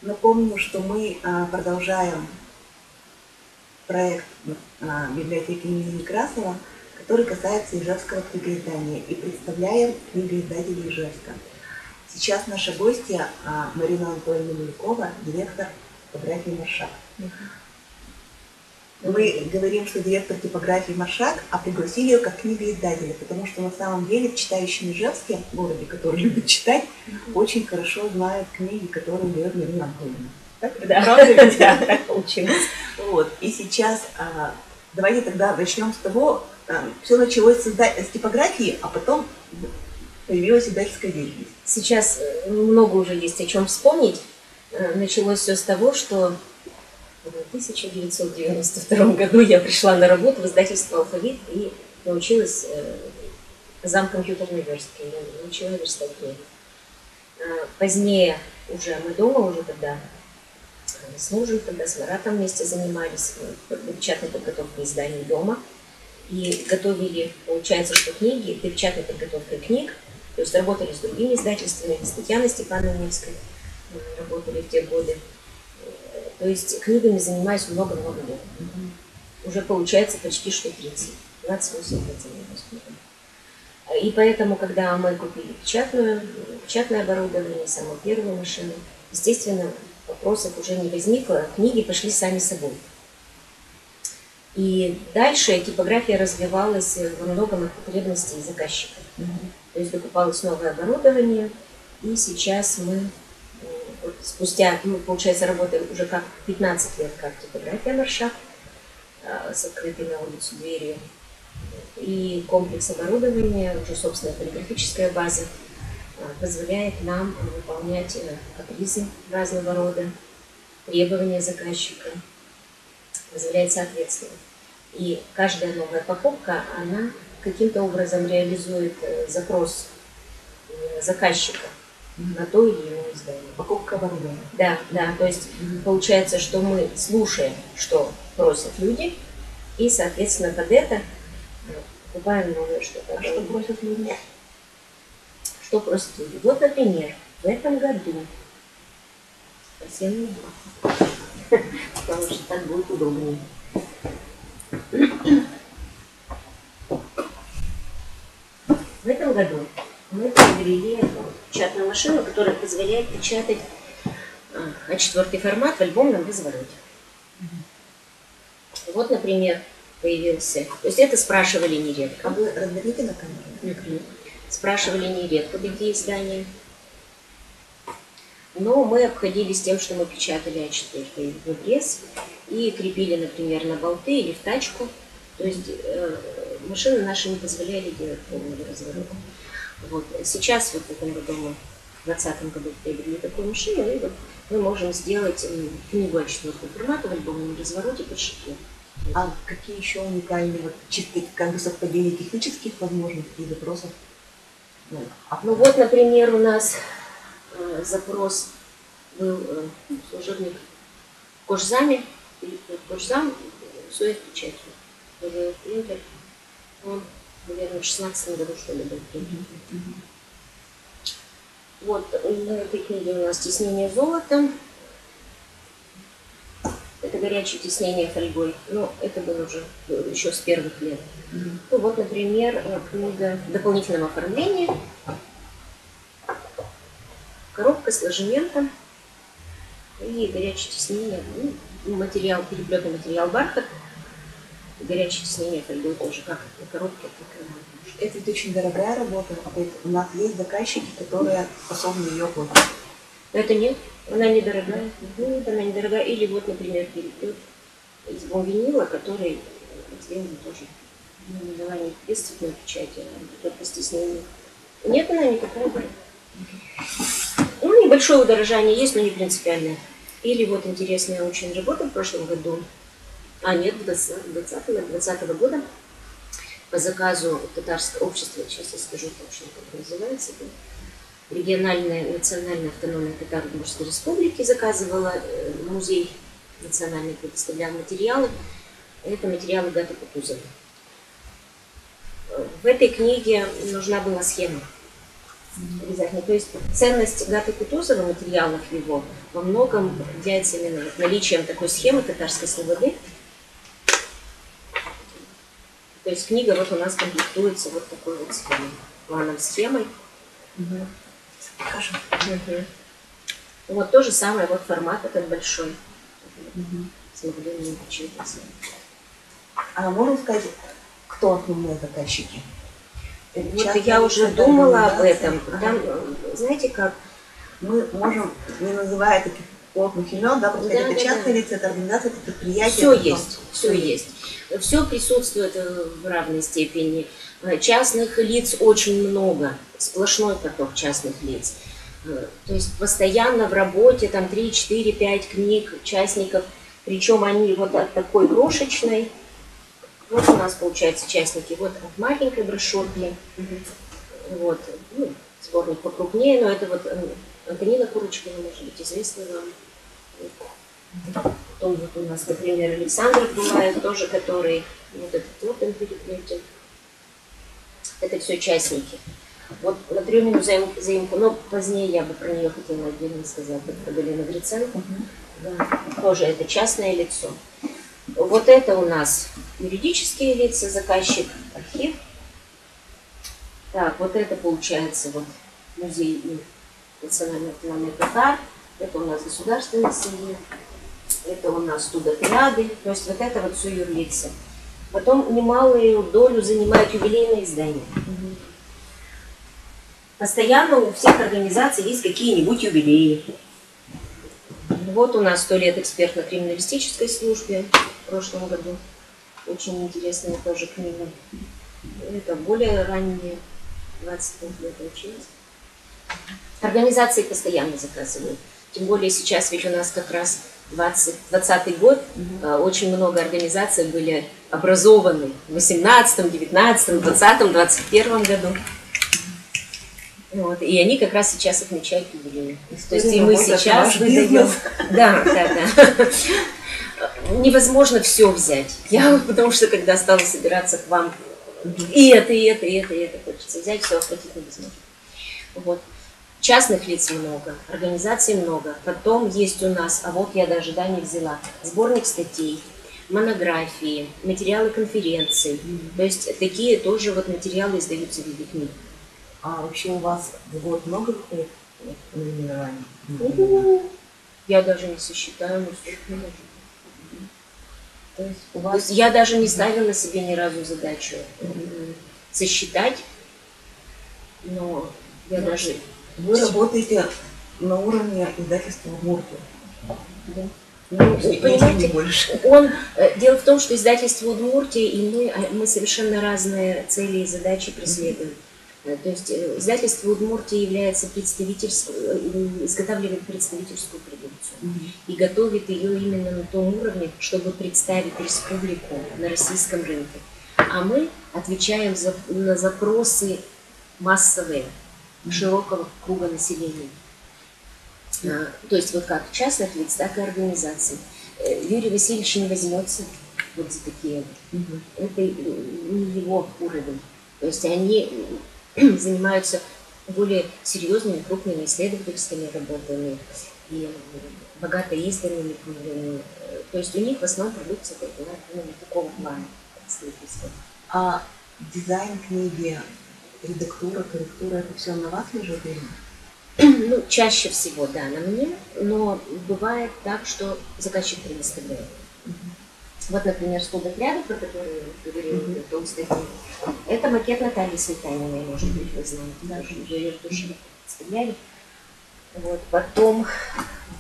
Напомню, что мы продолжаем проект библиотеки имени Некрасова, который касается ижевского книгоиздания, и представляем книгоиздателей Ижевска. Сейчас наша гостья Марина Анатольевна Милюкова, директор типографии «Маршак». Мы говорим, что директор типографии «Маршак», а пригласили ее как книгоиздателя, потому что на самом деле в читающем Ижевске, городе, который любит читать, очень хорошо знают книги, которые дает Марина Анатольевна. Так? Да, правда? Да, так получилось. Вот. И сейчас давайте тогда начнем с того, все началось с типографии, а потом появилась издательская деятельность. Сейчас много уже есть о чем вспомнить. Началось все с того, что в 1992 году я пришла на работу в издательство «Алфавит» и научилась замкомпьютерной верстки. Я научила верстать книги. Позднее уже мы дома уже тогда с мужем, тогда с Маратом вместе занимались печатной подготовкой изданий дома. И готовили, получается, что книги, печатной подготовкой книг, то есть работали с другими издательствами, с Татьяной Степановской работали в те годы. То есть книгами занимаюсь много-много лет. Уже получается почти что 30. 28 лет занимаюсь. И поэтому, когда мы купили печатное оборудование, самую первую машину, естественно, вопросов уже не возникло, книги пошли сами собой. И дальше типография развивалась во многом от потребностей заказчика. То есть докупалось новое оборудование, и сейчас мы спустя, получается, работаем уже как 15 лет как типография «Маршак» с открытой на улицу дверью. И комплекс оборудования, уже собственная полиграфическая база, позволяет нам выполнять капризы разного рода, требования заказчика, позволяет соответствовать. И каждая новая покупка, она каким-то образом реализует запрос заказчика на то или иное издание. Покупка оборудования. Да, да. То есть получается, что мы слушаем, что просят люди, и, соответственно, под это покупаем новое что-то. А что просят люди? Что просят люди? Вот, например, в этом году совсем не было, потому что так будет удобнее. В этом году мы приобрели печатную машину, которая позволяет печатать А4 формат в альбомном развороте. Вот, например, появился. То есть это спрашивали нередко. А вы разверните на камеру? Спрашивали нередко такие издания. Но мы обходились тем, что мы печатали А4 в пресс и крепили, например, на болты или в тачку. То есть машины наши не позволяли делать полного разворота. Вот. Сейчас, вот в этом году мы в 2020 году приобрели такую машину, и вот мы можем сделать книгу А4 формата в альбомном развороте под шитье. А какие еще уникальные, вот, чисто как бы совпадения технических возможностей и запросов? Ну вот, например, у нас запрос был служебник в Кожзаме, Кожзам, все из печати. Принтер, он, наверное, в 16 году, что ли, был принтер. Вот, на этой книге у нас тиснение золотом. Это горячее тиснение фольгой. Но это было уже еще с первых лет. Ну вот, например, книга дополнительного оформления. Коробка с ложементом и горячее тиснение. Материал, переплетный материал бархат. Горячее тиснение фольгой тоже, как на коробке, так и на бумажке. Это ведь очень дорогая работа. У нас есть заказчики, которые способны ее оплатить. Это нет, она недорогая. Нет, она недорогая. Или вот, например, переплет из бомвинила, который сделан тоже не без цветной печати, а только с тиснением. Нет, она не такая дорогая. Ну, небольшое удорожание есть, но не принципиальное. Или вот интересная очень работа в прошлом году, нет, 2020 года, по заказу татарского общества, сейчас я скажу точно, как называется, региональная национальная автономная Татаро-Удмуртской республики заказывала, музей национальный предоставлял материалы. Это материалы Гаты Кутузовой. В этой книге нужна была схема. Обязательно. То есть ценность Гаты Кутузова, материалов его, во многом является именно наличием такой схемы татарской слободы. То есть книга вот у нас комплектуется вот такой вот схемой, планом схемой. Покажем. Вот то же самое, вот формат этот большой. Смогли мне почитать. А можно сказать, кто основные заказчики? Вот я уже думала об этом. Там, знаете как? Мы можем, не называя таких плотных имен, да, просто это частные лица, это организация, это предприятие. Все есть, все есть. Все присутствует в равной степени. Частных лиц очень много, сплошной поток частных лиц. То есть постоянно в работе там 3, 4, 5 книг участников, причем они вот от такой крошечной. Вот у нас получается участники вот от маленькой брошюрки, вот, ну, сборник покрупнее, но это вот Антонина Курочкина, может быть, известна вам. Потом вот у нас, например, Александр Булаев, тоже который, вот этот вот он переплетен. Это все участники. Вот на Трюмину заимку, но позднее я бы про нее хотела отдельно сказать, про Галину Гриценко. Да, тоже это частное лицо. Вот это у нас юридические лица, заказчик, архив. Так, вот это получается вот музей национальной автономии татар. Это у нас государственный совет. Это у нас студотряды. То есть вот это вот все юрлица. Потом немалую долю занимают юбилейные издания. Постоянно у всех организаций есть какие-нибудь юбилеи. Вот у нас 100 лет экспертно-криминалистической службе в прошлом году. Очень интересная тоже книга. Это более ранние, 25 лет училась. Организации постоянно заказывают. Тем более сейчас ведь у нас как раз 2020 год. Очень много организаций были образованы в 18, 19, 20, 21 году. Вот, и они как раз сейчас отмечают юбилей. То есть и мы сейчас выдаем. Да. Невозможно все взять. Я, потому что когда стала собираться к вам, и это хочется взять, все охватить невозможно. Вот. Частных лиц много, организаций много. Потом есть у нас, а вот я даже не взяла, сборник статей, монографии, материалы конференций. То есть такие тоже вот материалы издаются в виде книг. А вообще у вас в год много выходит наименований? Я даже не сосчитаю, но сколько не может. То есть я даже не ставила себе ни разу задачу сосчитать, но я даже... Вы работаете на уровне издательства «Удмуртия». Да. Ну, понимаете, дело в том, что издательство «Удмуртия» и мы совершенно разные цели и задачи преследуем. То есть издательство «Удмуртия» является изготавливает представительскую продукцию и готовит ее именно на том уровне, чтобы представить республику на российском рынке. А мы отвечаем на запросы массовые широкого круга населения. То есть вот как частных лиц, так и организаций. Юрий Васильевич не возьмется вот за такие. Это не его уровень. То есть они занимаются более серьезными, крупными исследовательскими работами и богато изданными книгами. То есть у них в основном продукция такого плана. А дизайн книги, редактура, корректура, это все на вас лежит? Ну, чаще всего, да, на мне, но бывает так, что заказчик предоставляет. Вот, например, студотряды, про которые я говорила, это макет Натальи Сметаниной, может быть, вы знаете, даже ее души представляли. Вот, потом,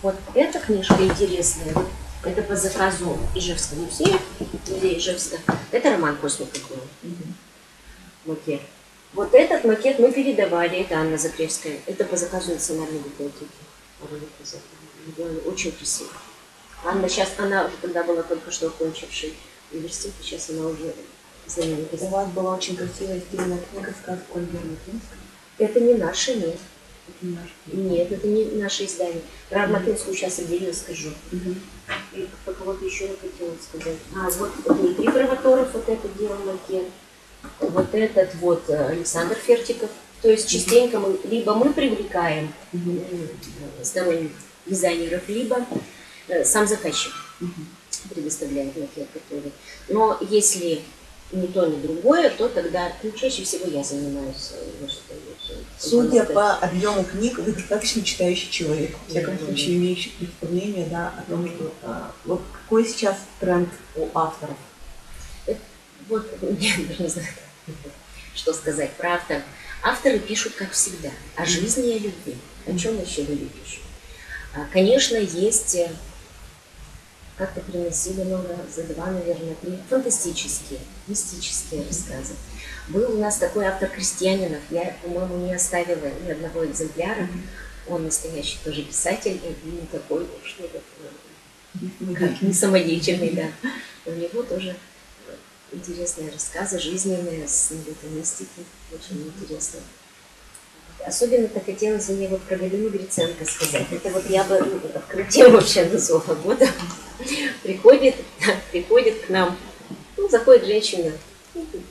вот эта книжка интересная, вот, это по заказу Ижевского музея, музея Ижевска, это роман Космикова, макет. Вот этот макет мы передавали, это Анна Закревская, это по заказу Национальной библиотеки. Очень красиво. Анна сейчас, она уже тогда была только что окончившей университет, сейчас она уже знаменитая. У вас была очень красивая стильная книга «Сказка Ольги Арматинской». Это не наша, нет. Это не наша. Нет, это не наше издание. Про Арматинскую сейчас отдельно скажу. И про кого-то еще я хотела сказать. А, вот Дмитрий Провоторов вот это делал макет. Вот этот вот Александр Фертиков То есть частенько мы привлекаем сторонних дизайнеров, либо сам заказчик предоставляет макет, который. Но если ни то, ни другое, то тогда чаще всего я занимаюсь. Судя по объему книг, вы достаточно читающий человек, в всяком случае имеющий представление, да, о том, что вот какой сейчас тренд у авторов. Вот я даже не знаю, что сказать про авторов. Авторы пишут, как всегда, о жизни и о любви. О чем еще люди пишут? Конечно, есть, как-то приносили много, за 2, наверное, 3, фантастические, мистические рассказы. Был у нас такой автор Крестьянинов, я, по-моему, не оставила ни одного экземпляра. Он настоящий тоже писатель, и не такой уж не самодеятельный, да. У него тоже интересные рассказы, жизненные, с этой мистикой, очень интересно. Особенно-то хотелось мне вот про Галину Гриценко сказать. Это вот я бы открытием вообще назвала года. Приходит к нам, ну, заходит женщина,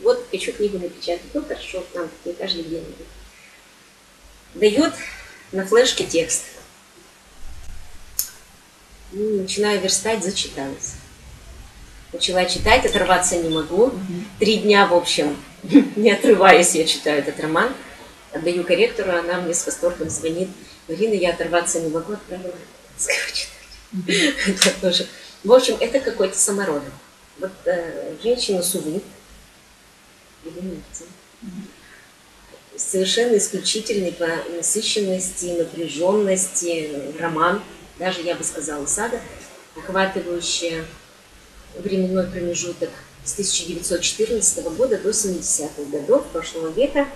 вот хочу книгу напечатать, ну хорошо, к нам не каждый день. Дает на флешке текст. Начинаю верстать, зачиталась. Начала читать, оторваться не могу. 3 дня, в общем, не отрываясь, я читаю этот роман. Отдаю корректору, она мне с восторгом звонит. Галина, я оторваться не могу, отправила читать. Это тоже. В общем, это какой-то самородок. Вот женщина Сувы, совершенно исключительный по насыщенности, напряженности роман, даже я бы сказала сага, охватывающая временной промежуток с 1914 года до 70-х годов прошлого века,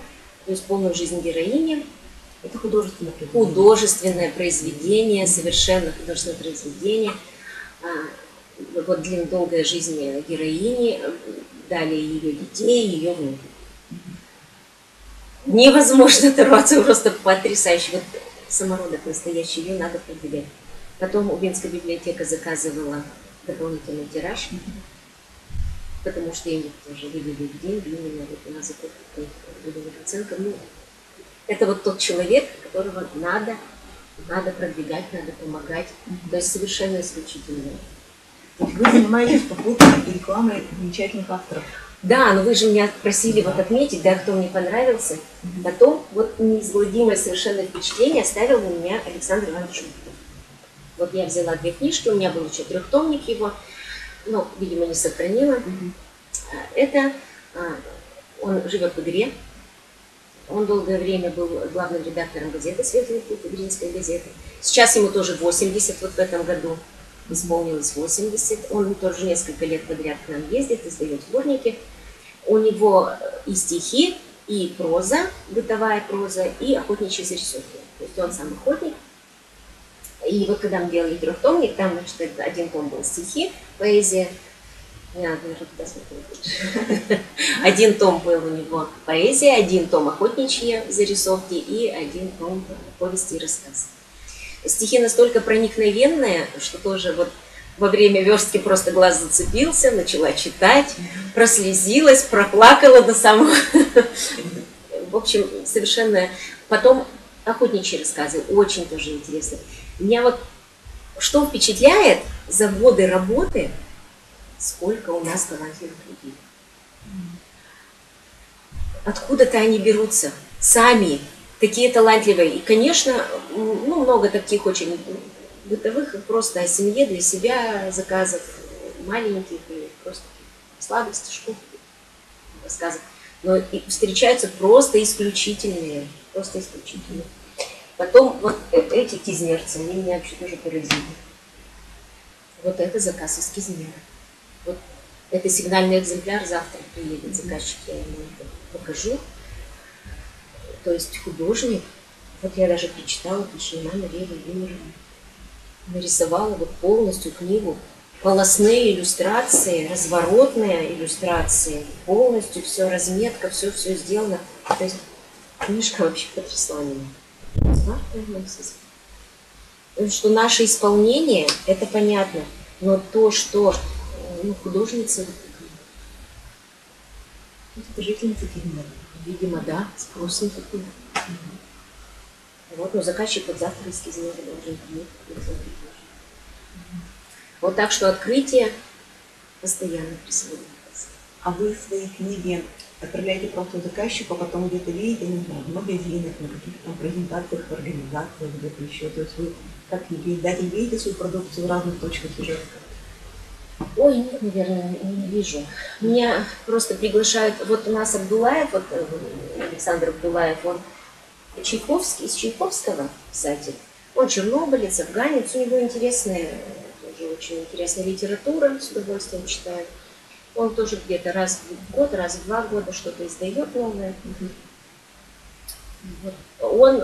то есть полную жизнь героини. Это художественное произведение. Художественное произведение, совершенно художественное произведение. Вот долгая жизнь героини, далее ее детей, ее внуков. Невозможно оторваться, просто потрясающе. Вот самородок настоящий, ее надо продвигать. Потом Увинская библиотека заказывала дополнительный тираж, потому что им тоже выделили деньги, именно вот на закупку Галины Гриценко. Ну, это вот тот человек, которого надо продвигать, надо помогать. То есть совершенно исключительно. Вы занимаетесь попуткой и рекламой замечательных авторов. Да, но вы же меня просили вот отметить, да, кто мне понравился. Потом вот неизгладимое совершенно впечатление оставил на меня Александр Иванович Жуков. Вот я взяла 2 книжки, у меня был еще 3-томник его, но, видимо, не сохранила. Это он живет в Игре. Он долгое время был главным редактором газеты «Светлый путь», Игринской газеты. Сейчас ему тоже 80, вот в этом году исполнилось 80. Он тоже несколько лет подряд к нам ездит, издает сборники. У него и стихи, и проза, бытовая проза, и охотничьи зарисовки. То есть он сам охотник. И вот когда мы делали 3-томник, там, значит, 1 том был стихи, поэзия. Один том был у него поэзия, 1 том охотничьи зарисовки и 1 том повести и рассказ. Стихи настолько проникновенные, что тоже вот во время верстки просто глаз зацепился, начала читать, прослезилась, проплакала до самого. В общем, совершенно. Потом охотничьи рассказы, очень тоже интересно. Меня вот что впечатляет за годы работы, сколько у нас талантливых людей. Откуда-то они берутся сами, такие талантливые. И, конечно, ну, много таких очень бытовых, просто о семье, для себя заказов, маленьких и просто сладостей, школ, рассказов. Но и встречаются просто исключительные, просто исключительные. Потом вот эти кизнерцы, они меня вообще тоже поразили. Вот это заказ из Кизнера. Вот это сигнальный экземпляр, завтра приедет заказчик, я ему это покажу. То есть художник, вот я даже прочитала, Пишина Мария Владимировна, нарисовала вот полностью книгу, полостные иллюстрации, разворотные иллюстрации, полностью все, разметка, все сделано. То есть книжка вообще потрясла меня. Что наше исполнение, это понятно, но то, что художница Это жительница Кемерово. Видимо, да, спрос не такой. Вот, но заказчик вот завтра из Кизимира должен приехать. Вот так что открытие постоянно присылают. А вы свои книги отправляете просто заказчику, а потом где-то видите, не знаю, в магазинах, на каких-то там презентациях, в организациях, где-то еще. То есть вы как книгоиздатель видите свою продукцию в разных точках Ижевска? Ой, нет, наверное, не вижу. Меня просто приглашают, вот у нас Абдулаев, вот Александр Абдулаев, он Чайковский, из Чайковского писатель. Он чернобылец, афганец, у него интересная, тоже очень интересная литература, с удовольствием читаю. Он тоже где-то раз в год, раз в 2 года что-то издает новое. Вот. Он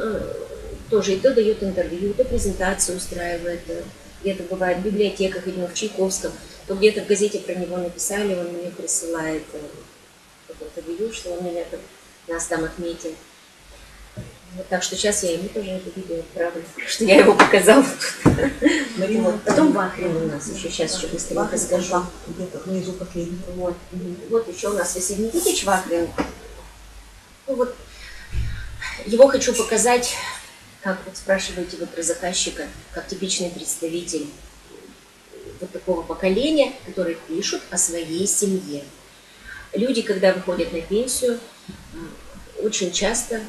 тоже и то дает интервью, то презентацию устраивает, где-то бывает в библиотеках, именно в Чайковском, то где-то в газете про него написали, он мне присылает интервью, что он меня нас там отметил. Вот, так что сейчас я ему тоже это видео отправлю, что я его показала. Вот. Потом Вахрин у нас еще, сейчас еще быстренько скажу. Где-то внизу последний. Вот. Вот еще у нас Василий Никитич Вахрин. Ну, вот. Его хочу показать, как вот спрашиваете вы про заказчика, как типичный представитель вот такого поколения, которые пишут о своей семье. Люди, когда выходят на пенсию, очень часто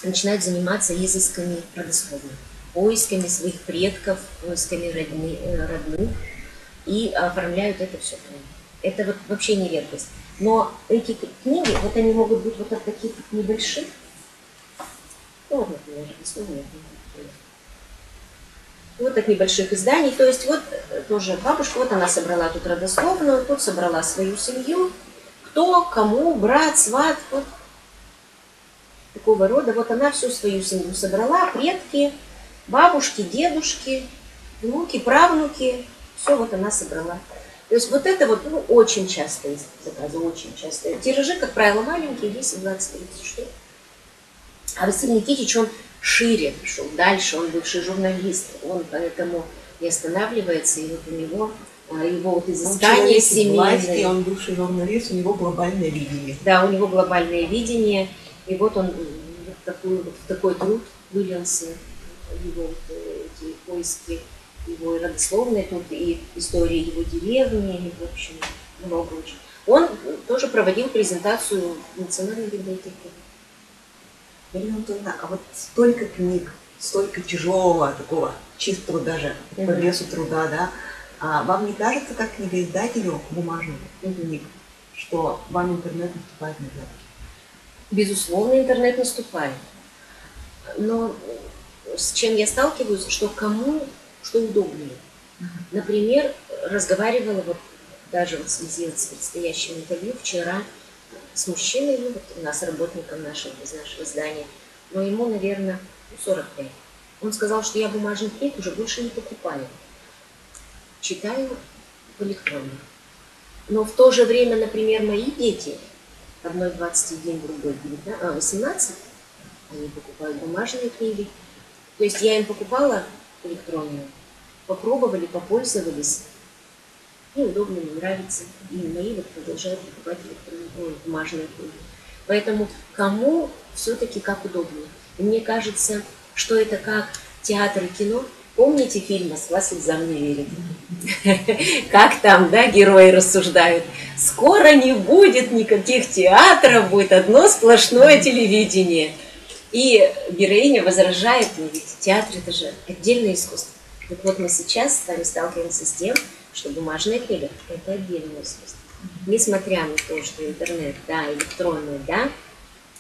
начинают заниматься изысками родословных, поисками своих предков, поисками родных и оформляют это все. Это вот вообще не редкость. Но эти книги, вот они могут быть вот от таких небольших, ну, вот, например, родословные книги. Вот от небольших изданий. То есть вот тоже бабушка, вот она собрала тут родословную, тут собрала свою семью, кто, кому, брат, сват, вот такого рода. Вот она всю свою семью собрала, предки, бабушки, дедушки, внуки, правнуки, все вот она собрала. То есть вот это вот ну, очень часто есть заказы, очень часто. Тиражи, как правило, маленькие, 10, 20, 30 штук. А Василий Никитич, он шире шел, дальше, он бывший журналист, он поэтому не останавливается, и вот у него его вот изыскание семейное. Он бывший журналист, у него глобальное видение. Да, у него глобальное видение, и вот он в такой труд вылился, его вот, эти поиски, его и родословные тут, и истории его деревни, и, в общем, много очень. Он тоже проводил презентацию в Национальной библиотеке. Елена Анатольевна, а вот столько книг, столько тяжелого, такого чистого даже по весу труда, да, а вам не кажется, как книгоиздателю бумажных книг, что вам интернет наступает на глаза? Безусловно, интернет наступает. Но с чем я сталкиваюсь, что кому что удобнее. Например, разговаривала вот даже вот в связи с предстоящим интервью вчера с мужчиной, ну, вот у нас работником нашим, из нашего здания, но ему, наверное, 45. Он сказал, что я бумажных книг уже больше не покупаю. Читаю в электронных. Но в то же время, например, мои дети, одной 21, другой 18, они покупают бумажные книги. То есть я им покупала электронную, попробовали, попользовались, и удобно, мне нравится. И мои вот продолжают покупать бумажные книги. Поэтому кому все-таки как удобнее. И мне кажется, что это как театр и кино. Помните фильм «Москва слезам не верит»? Как там, да, герои рассуждают. Скоро не будет никаких театров, будет одно сплошное телевидение. И героиня возражает, но ведь театр это же отдельное искусство. Так вот мы сейчас с вами сталкиваемся с тем, что бумажная книга – это отдельное искусство. Несмотря на то, что интернет, да, электронный, да,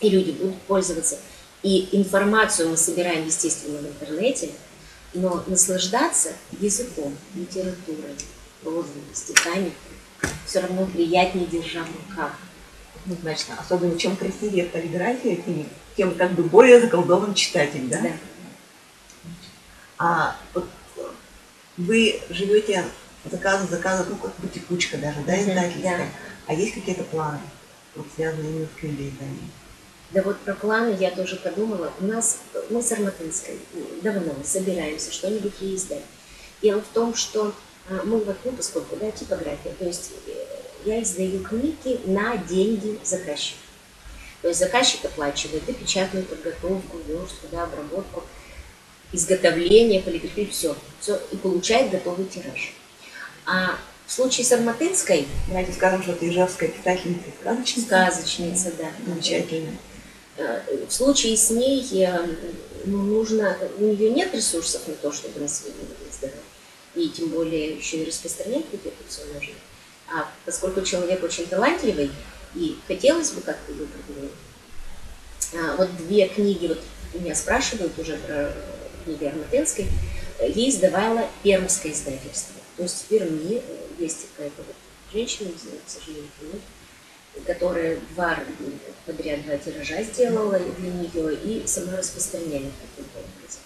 и люди будут пользоваться, и информацию мы собираем, естественно, в интернете, но наслаждаться языком, литературой, прозой, стихами все равно приятнее, держа в руках. Однозначно. Особенно чем красивее полиграфия книг, тем как бы более заколдован читатель, да? Да. А вот вы живете заказы, ну как бы текучка даже, да, издательская. Да. А есть какие-то планы, вот, связанные именно с книгоизданием? Да вот про планы я тоже подумала. У нас, мы с Арматынской давно собираемся что-нибудь ей издать. Дело в том, что мы вот, ну, поскольку, да, типография, то есть я издаю книги на деньги заказчика. То есть заказчик оплачивает и печатную подготовку, верстку, да, обработку, изготовление, полиграфию, все, и получает готовый тираж. А в случае с Арматынской... Давайте скажем, что это ижевская писательница и сказочница. Сказочница, да. Замечательно. В случае с ней нужно... У нее нет ресурсов на то, чтобы на свет издавать. И тем более еще и распространять это все нужно. А поскольку человек очень талантливый, и хотелось бы как-то ее продвинуть. Вот две книги, вот меня спрашивают уже про книги Арматынской, ей издавала пермское издательство. То есть в Перми есть какая-то вот женщина, не знаю, к сожалению, которая подряд два тиража сделала для нее и сама распространяет каким-то образом.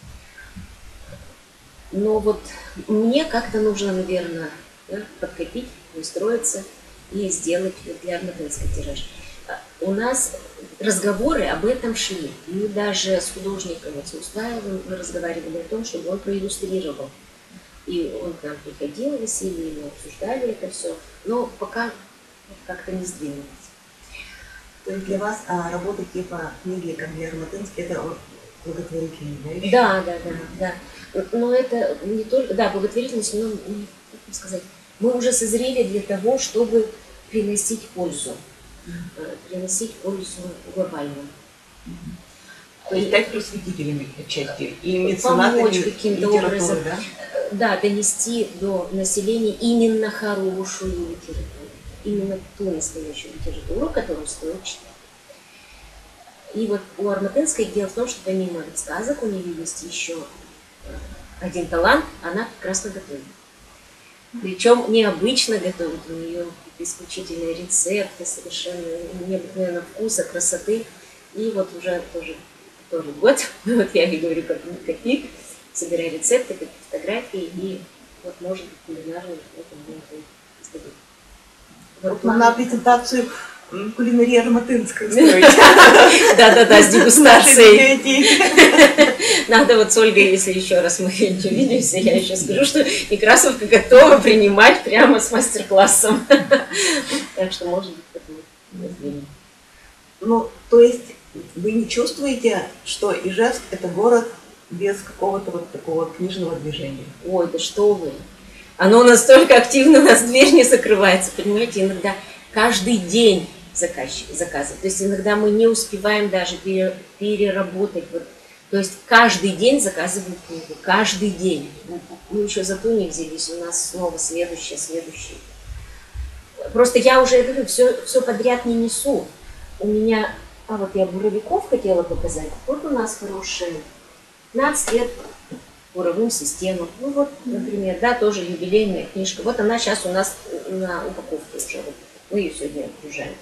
Но вот мне как-то нужно, наверное, подкопить, устроиться и сделать для Арматынской тираж. У нас разговоры об этом шли. Мы даже с художником Устаевым разговаривали о том, чтобы он проиллюстрировал. И он к нам приходил, Василий, мы обсуждали это все, но пока как-то не сдвинулось. То есть для вас работа типа книги, как для Арматынской, это благотворительность, да? Да. Но это не только, да, благотворительность, но, как сказать, мы уже созрели для того, чтобы приносить пользу глобальную. То есть стать просветителями отчасти и меценатами каким-то образом, да? Да, донести до населения именно хорошую литературу, именно ту настоящую литературу, которую стоит читать. И вот у Арматынской дело в том, что помимо сказок у нее есть еще один талант, она прекрасно готовит. Причем необычно готовит, у нее исключительные рецепты, совершенно необыкновенного вкуса, красоты. И вот уже тоже который год, вот я и говорю, как копи, собираю рецепты, как фотографии, и вот может быть кулинарный это будет издавать. Вот на презентацию кулинарии Арматынской устроить. Да, с дегустацией. Надо вот с Ольгой, если еще раз мы не увидимся, я еще скажу, что Некрасовка готова принимать прямо с мастер-классом. Так что, может быть, это будет. Ну, то есть вы не чувствуете, что Ижевск – это город без какого-то вот такого книжного движения? Ой, да что вы! Оно настолько активно, у нас дверь не закрывается, понимаете, иногда каждый день заказы. То есть иногда мы не успеваем даже переработать. Вот. То есть каждый день заказывают книгу, каждый день. Мы еще за ту не взялись, у нас снова следующее. Просто я уже говорю, все подряд не несу. У меня, вот я буровиков хотела показать. Вот у нас хорошие 15 лет буровым системам. Ну вот, например, да, тоже юбилейная книжка. Вот она сейчас у нас на упаковке уже. Мы ее сегодня окружаем.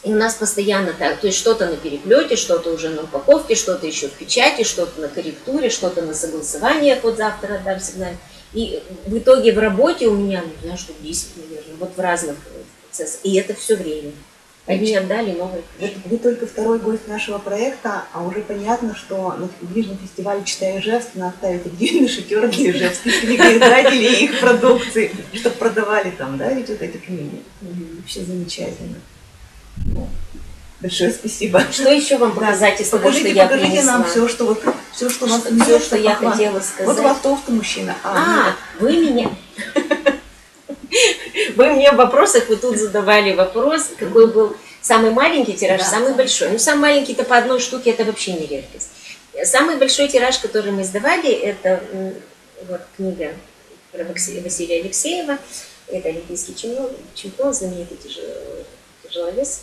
И у нас постоянно так, то есть что-то на переплете, что-то уже на упаковке, что-то еще в печати, что-то на корректуре, что-то на согласованиях, вот завтра отдам сигнал. И в итоге в работе у меня, не знаю, штук 10, наверное, вот в разных процессах. И это все время. Одни отдали, новые. Вот вы только второй гость нашего проекта, а уже понятно, что на ближнем фестивале «Читай Ижевск» надо ставить отдельный шатер для ижевских книгоиздателей и их продукции, чтобы продавали там, да, ведь вот эти книги. Вообще замечательно. Большое спасибо. Что еще вам показать из того, что я принесла? Покажите нам все, что у вас все, что я хотела сказать. Вот у вас толстый мужчина. Вы меня... Вы мне в вопросах, вы тут задавали вопрос, какой был самый маленький тираж, самый большой. Ну, самый маленький-то по одной штуке, это вообще не редкость. Самый большой тираж, который мы издавали, это вот книга Василия Алексеева. Это олимпийский чемпион, знаменитый тяжеловес.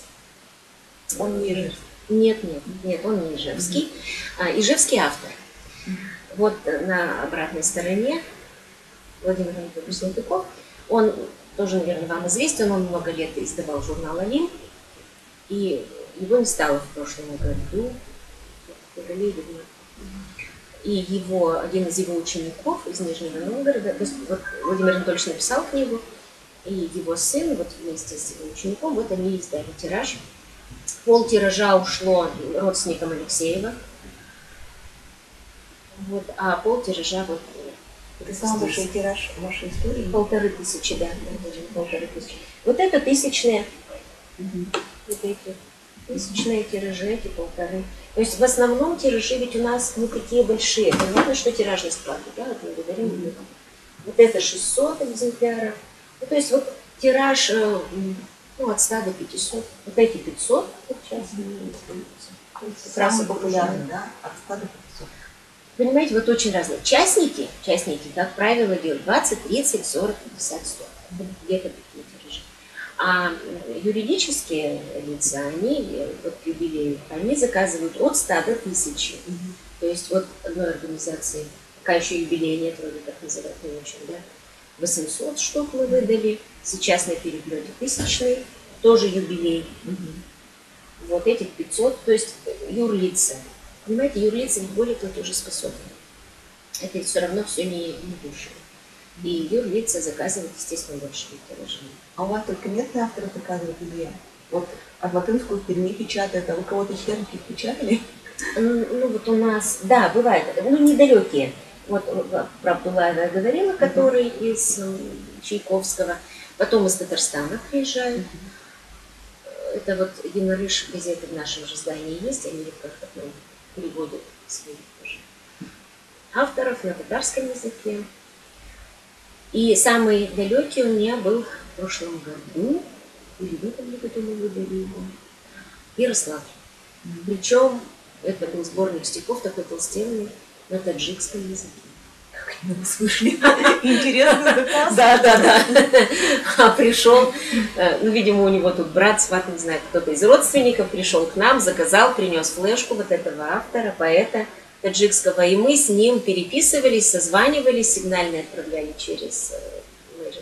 Он не ижевский? Нет, он не ижевский. Ижевский автор. Вот на обратной стороне Владимир Анатольевич Салтыков. Он тоже, наверное, вам известен, он много лет издавал журнал «Алим», и его не стало в прошлом году, в феврале, видимо. И один из его учеников из Нижнего Новгорода, то есть вот Владимир Анатольевич написал книгу, и его сын вот вместе с его учеником, вот они издали тираж. Пол тиража ушло родственникам Алексеева, вот, а пол тиража вот Это самый большой тираж вашей истории? 1500, да, даже 1500. Вот это тысячные, вот эти тысячные тиражи, эти полторы. То есть в основном тиражи ведь у нас не такие большие. Понятно, что тиражный склад, да, вот мы говорим. Вот это 600 экземпляров. Ну, то есть вот тираж от 100 до 500. Вот эти 500 вот сейчас. Самый популярный, да? От 100 до 500. Понимаете, вот очень разные. Частники, как правило, делают 20, 30, 40, 50, 100. Где-то такие тиражи. А юридические лица, они вот юбилеи, они заказывают от 100 до 1000. То есть вот одной организации, пока еще юбилей нет, вроде так называют, не очень, да, 800 штук мы выдали, сейчас на переплете 1000, тоже юбилей. Вот этих 500, то есть юрлица. Понимаете, юрлица не более платежеспособны. Это все равно все не дешево. И юрлица заказывают, естественно, больше тиражи. А у вас только местные авторы заказывают или вот Арбатынскую в Перми печатают, а вы кого-то из Пермских печатали? Ну вот у нас, да, бывает, ну недалекие. Вот про Абдуллаева я говорила, который из Чайковского. Потом из Татарстана приезжают. Это вот Янарыш газеты в нашем же здании есть, они как-то переводят своих тоже авторов на татарском языке. И самый далекий у меня был в прошлом году, или в этом году мы выдали его, Ярослав. Причем это был сборник стихов такой толстенный на таджикском языке. Как мы слышали. Интересно заказ. Да. А пришел, ну, видимо, у него тут брат, сват, не знаю, кто-то из родственников пришел к нам, заказал, принес флешку вот этого автора, поэта таджикского, и мы с ним переписывались, созванивались, сигнальные отправляли через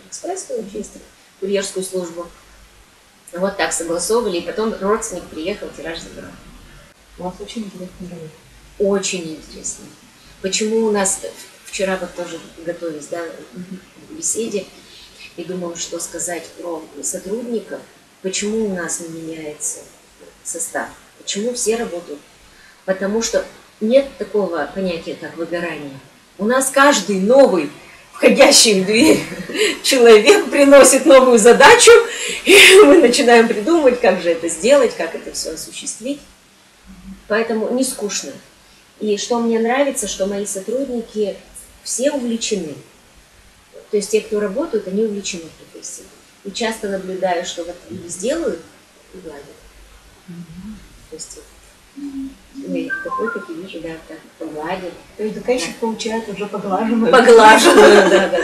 Экспресс, через курьерскую службу. Вот так согласовывали, и потом родственник приехал, тираж забрал. У вас очень интересный ролик. Очень интересно. Почему у нас... Вчера вот тоже готовились, да, к беседе, и думала, что сказать про сотрудников, почему у нас не меняется состав, почему все работают. Потому что нет такого понятия, как выгорание. У нас каждый новый входящий в дверь человек приносит новую задачу, и мы начинаем придумывать, как же это сделать, как это все осуществить. Поэтому не скучно. И что мне нравится, что мои сотрудники все увлечены. То есть те, кто работают, они увлечены профессией. И часто наблюдаю, что вот люди сделают и гладят. То есть такой, как я вижу, да, так погладят. То есть заказчик получает уже поглаженную. Поглаженную, да.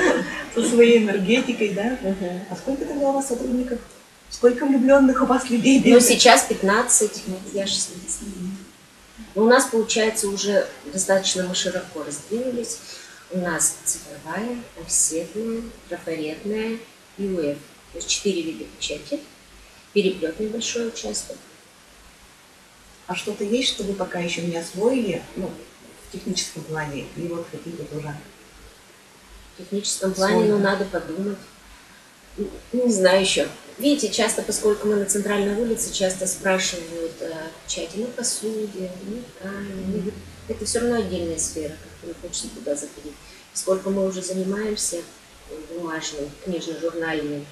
Со своей энергетикой, да? А сколько тогда у вас сотрудников? Сколько влюбленных у вас людей? Ну, сейчас 15, я 16. Но у нас, получается, уже достаточно мы широко раздвинулись. У нас цифровая, офсетная, трафаретная и УФ. То есть 4 вида печати, переплетный большой участок. А что-то есть, что вы пока еще не освоили, ну, в техническом плане, и вот хотите тоже? В техническом плане, ну, надо подумать. Не знаю еще. Видите, часто, поскольку мы на центральной улице, часто спрашивают о печати на посуде, на ткани. Это все равно отдельная сфера, как не хочется туда заходить. Поскольку мы уже занимаемся бумажной, книжно-журнальной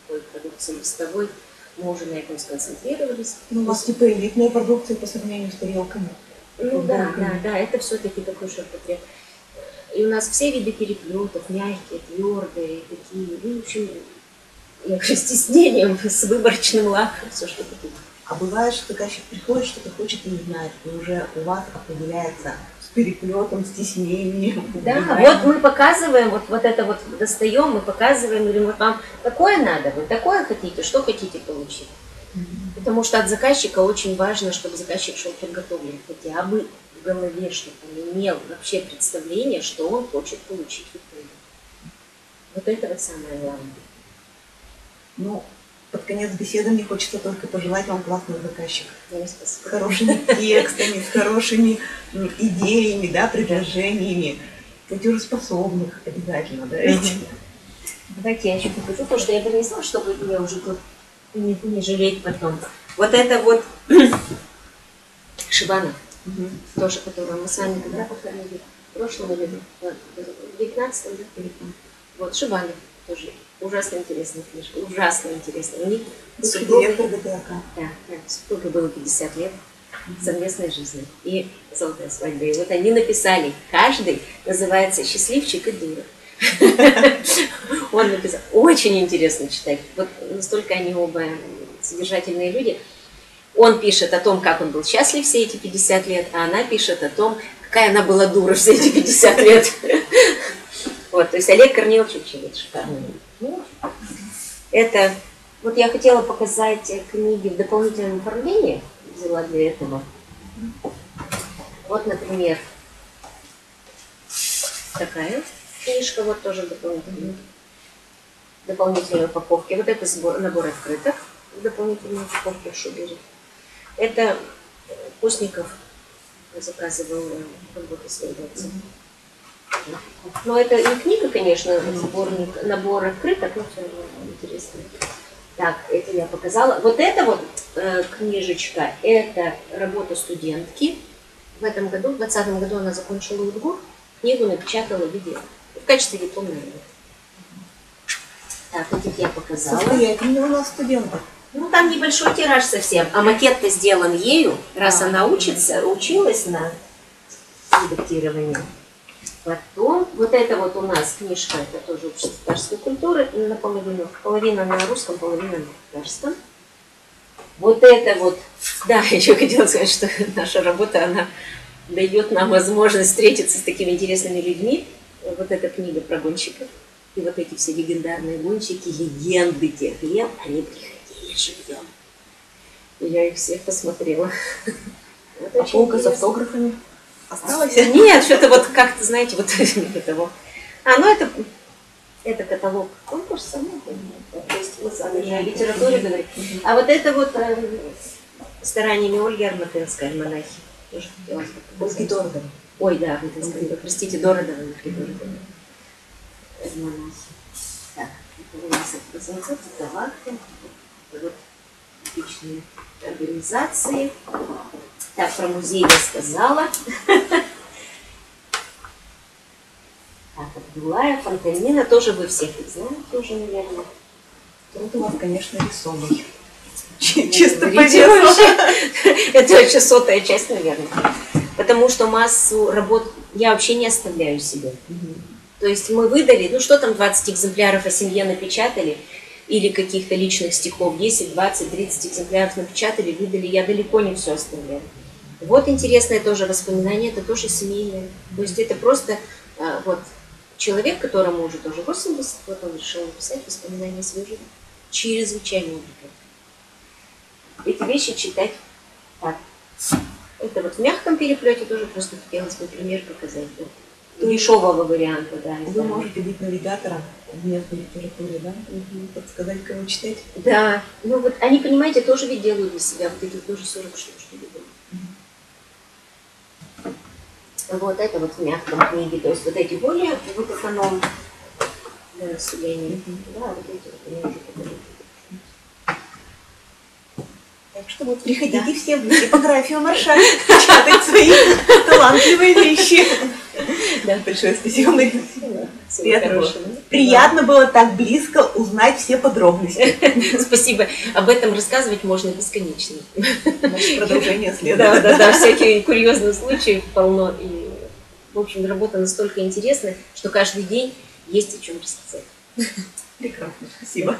такой продукцией листовой, мы уже на этом сконцентрировались. Ну, у вас типа элитная продукция по сравнению с тарелками. Ну да, это все-таки такой ширпотреб. И у нас все виды переплетов, мягкие, твердые, такие, ну, в общем, я говорю, с стеснением, с выборочным лаком, все что такое. А бывает, что заказчик приходит, что-то хочет и не знает, и уже у вас определяется с переплетом, с тиснением. Да, вот мы показываем, вот это вот достаем, мы показываем, говорим, вот вам такое надо, вы такое хотите, что хотите получить. Потому что от заказчика очень важно, чтобы заказчик шел подготовлен хотя бы в голове, чтобы он имел вообще представление, что он хочет получить в итоге. Вот это вот самое главное. Ну, под конец беседы мне хочется только пожелать вам классных заказчиков. С хорошими текстами, с хорошими идеями, да, предложениями, платежеспособных обязательно, да? Давайте я еще покажу, потому что я принесла, чтобы я уже тут не жалеть потом. Вот это вот Шибанов, тоже, которого мы с вами когда повторили. прошлом году, в 19-м, да? Вот, Шибали тоже. Ужасно интересная книжка, ужасно интересная. У них директор ГТАК. Да, супруге было 50 лет совместной жизни и золотая свадьба. И вот они написали, каждый называется «Счастливчик и дура». Он написал, очень интересно читать. Вот настолько они оба содержательные люди. Он пишет о том, как он был счастлив все эти 50 лет, а она пишет о том, какая она была дура все эти 50 лет. Вот, то есть Олег Корнилович вот шикарный. Это, вот я хотела показать книги в дополнительном оформлении, взяла для этого. Вот, например, такая книжка, вот тоже дополнительной упаковки. Вот это набор открыток в дополнительной упаковке в Шубере. Это Постников заказывал работу исследователя. Но это не книга, конечно, сборник, набор открыток, но все равно интересно. Так, это я показала. Вот эта вот книжечка, это работа студентки. В этом году, в 2020 году она закончила УДГУР, книгу напечатала в виде, в качестве дипломной работы. Так, этих я показала. Состоятельный у нас студентов. Ну, там небольшой тираж совсем, а макет-то сделан ею, раз она училась на редактировании. Потом, вот это вот у нас книжка, это тоже общество татарской культуры, наполовину, половина на русском, половина на татарском. Вот это вот, да, еще хотела сказать, что наша работа, она дает нам возможность встретиться с такими интересными людьми. Вот эта книга про гонщиков, и вот эти все легендарные гонщики, легенды тех лет, они приходили живьем. И я их всех посмотрела. А полка с автографами? Осталось? Нет, что-то вот как-то, знаете, вот того. Ну это каталог конкурса, то есть мы о литературе говорим. А вот это вот стараниями Ольги Арматынской, монахи. Тоже хотелось бы. Ольги Дородовой. Ой, да, простите, Дородовой, Ольги Дородовой. Монахи. Так, это у нас образоваться, товарка. Вот отличные организации. Так, про музей я сказала. Так, Абдуллаев, Антонина, тоже вы всех их знаете уже, наверное. Тут у вас, конечно, рисовый. Чисто по Это очень сотая часть, наверное. Потому что массу работ я вообще не оставляю себе. То есть мы выдали, ну что там 20 экземпляров о семье напечатали, или каких-то личных стихов, 10, 20, 30 экземпляров напечатали, выдали, я далеко не все оставляю. Вот интересное тоже воспоминание, это тоже семейное. То есть это просто вот человек, которому уже тоже 80, вот он решил написать воспоминания своей жизни. Чрезвычайно увлекательно. Эти вещи читать так. Это вот в мягком переплете тоже просто хотелось бы пример показать. Дешевого варианта, да. Вы можете быть навигатором в местной литературе, да? Подсказать, кого читать. Да. Ну вот они, понимаете, тоже ведь делают для себя вот эти тоже 40 штук, что ли. Вот это вот в мягком книге, то есть вот эти более вот эконом для населения. Да, вот эти вот они уже подают. Так что вот приходите все в типографию Маршак, читать свои талантливые вещи. Да, большое спасибо, Марина. Приятно было так близко узнать все подробности. Спасибо. Об этом рассказывать можно бесконечно. Значит, продолжение следует. Да, всякие курьезные случаи полно. И, в общем, работа настолько интересная, что каждый день есть о чем рассказать. Прекрасно. Спасибо.